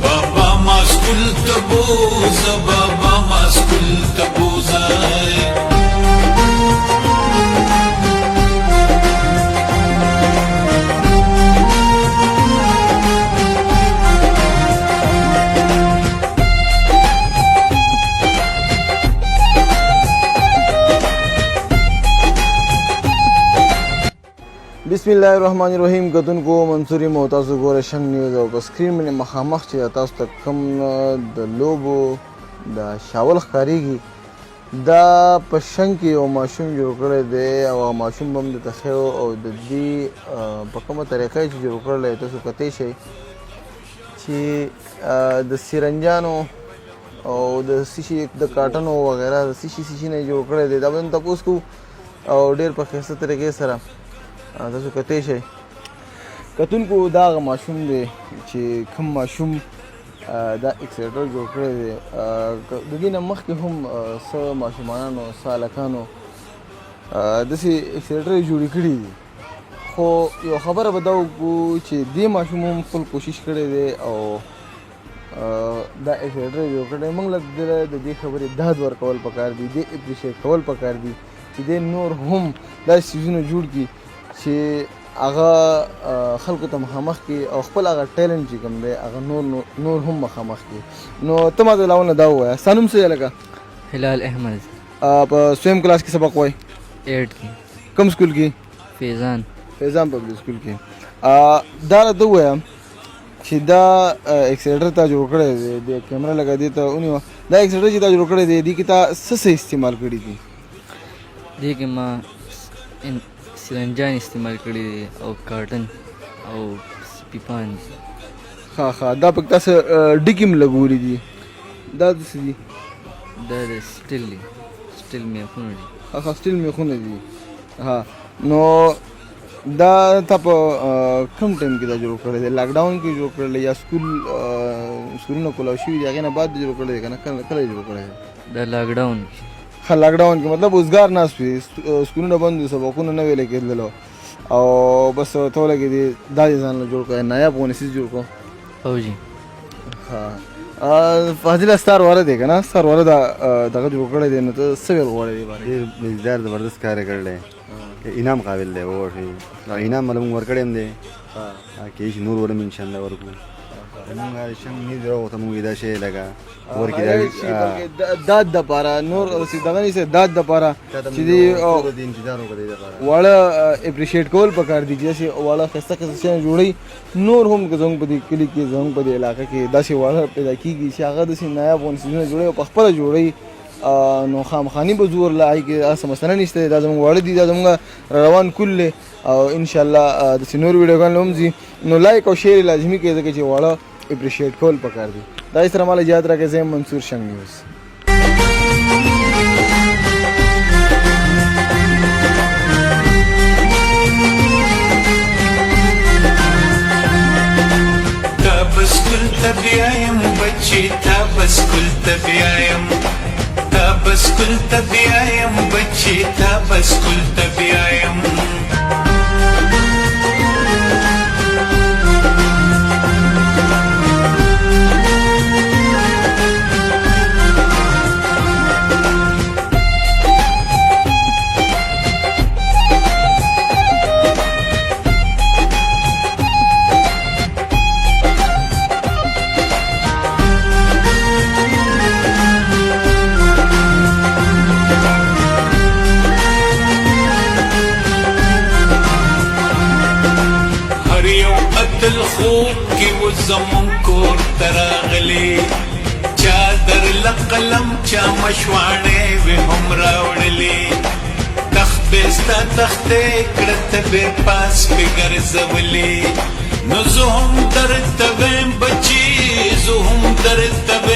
بابا ما سکول ته بوزه بابا ما سکول ته بوزه بسم الله الرحمن الرحیم کتونکو منصوري مو تاسو ګوره شنګ نیوز او په سکرین باندې مخامخ چې تاسو ته کوم د لوبو د شاول ښکارېږي دا په شنګ کې یو ماشوم جوړ کړی دی او ماشوم به هم درته ښیو او د دې په کومه طریقه چې جوړ کړلی تاسو کتی شئ چې د سرنجانو او د سیشي د کاټنو وغیره د سیشي نه جوړ کړی دی دا به هم تپوس کوو او ډېر په ښایسته طریقې سره تاسو کتی شئ کتونکو دا هغه ماشوم دی چې کوم ماشوم دا اکسلیټر جوړ کړی دی د دې نه مخکې هم څه ماشومانو څه هلکانو داسې اکسلیټر یې جوړې کړي دي خو یو خبره به دا وکړو چې دې ماشوم هم خپل کوشش کړی دی او دا اکسلیټر یې جوړ کړی دی موږ له د دې خبرې داد ورکول پکار دي دې اپریشیټ کول پکار دي چې دې نور هم داسې څیزونه جوړ کړي چې هغه خلکو ته مخامخ کړي او خپل هغه ټیلنټ چې کوم دی هغه نور هم مخامخ کړي نو ته ماته لاونه دا ووایه ستا نوم څه دی لکه هلال احمد په سویم کلاس کې سبق وایي 8 کې کوم سکول کې فیضان پبلک سکول کې دا راته ووایه چې دا اکسلیټر تا جوړ کړی دی د کیمره لګه دې ته ونیوه دا اکسلیټر چې تا جوړ کړی دی دې کې تا څه استعمال کړي دي دې کې ما سرنجان استعمال کړي دي او کارټن او پیپان ښه دا پکې تاسو ډکې هم لګولي دي دا څه دي دا د سټیل میخونه دي ښه سټیل میخونه دي ها نو دا تا په کوم ټایم کې دا جوړ کړی دی لاکډاون کې جوړ کړی یا سکولونه کولاو شوي دي هغې نه بعد جوړ کړی دی که نه کله جوړ کړی دی دا لاکډاون ښه لاکډاون کې مطلب اوزګار ناست وي سکولونه بند وي سبقونه نه ویلی کېدلو او بس ته ولګېدې دا دې ځان له جوړ کړی نایاب غونې څیز جوړ کړو او جی ها فاضله ستار والا دی که نه ستار والا دغه جوړ کړی دی نو ته څه ویل غواړې دې بارے مزدار زبردست کار یې کړی انعام قابل دی ووښي انعام مله موږ ورکړی هم دی کېدای شي نور ور هم انشاءالله ورکړو موږ شنګ نیز راوخته موږ دا شی لکه ورکړي داد دپاره نور دغه نیسه داد دپاره چې دې انتظار وکړي دپاره واړه اپریشیټ کول پکار دي چې داسې واړه ښایسته ښایسته شیان جوړوي نور هم که زموږ په دې کلي کې زموږ په دې علاقه کې داسې واړه پیدا کېږي چې هغه داسې نایاب غوندې څیزونه جوړوي او په خپله جوړوي نو خامخاني به زور له هغې کې هسه مسله نشته دا زموږ واړه دي دا زموږ روان کل دی او انشاءالله داسې نور ویډیوګان هم ځي نو لایک او شیر لازمي کوي ځکه چې واړه اپریشیټ کول پکار دي دا سره مال اجازه راکړئ زه منصور شنګ نیوز بسکول ته بیایم بچی تا بسکول ته بیایم تا بسکول ته بیایم بچی تا بسکول ته بیایم خوب کی و زمون کور تراغلی چادر لقلم چا مشوانه و هم راوڑلی تخت بیستا تخته کرت بے پاس بگر زولی نو زهم در تبیم بچی زهم در تبیم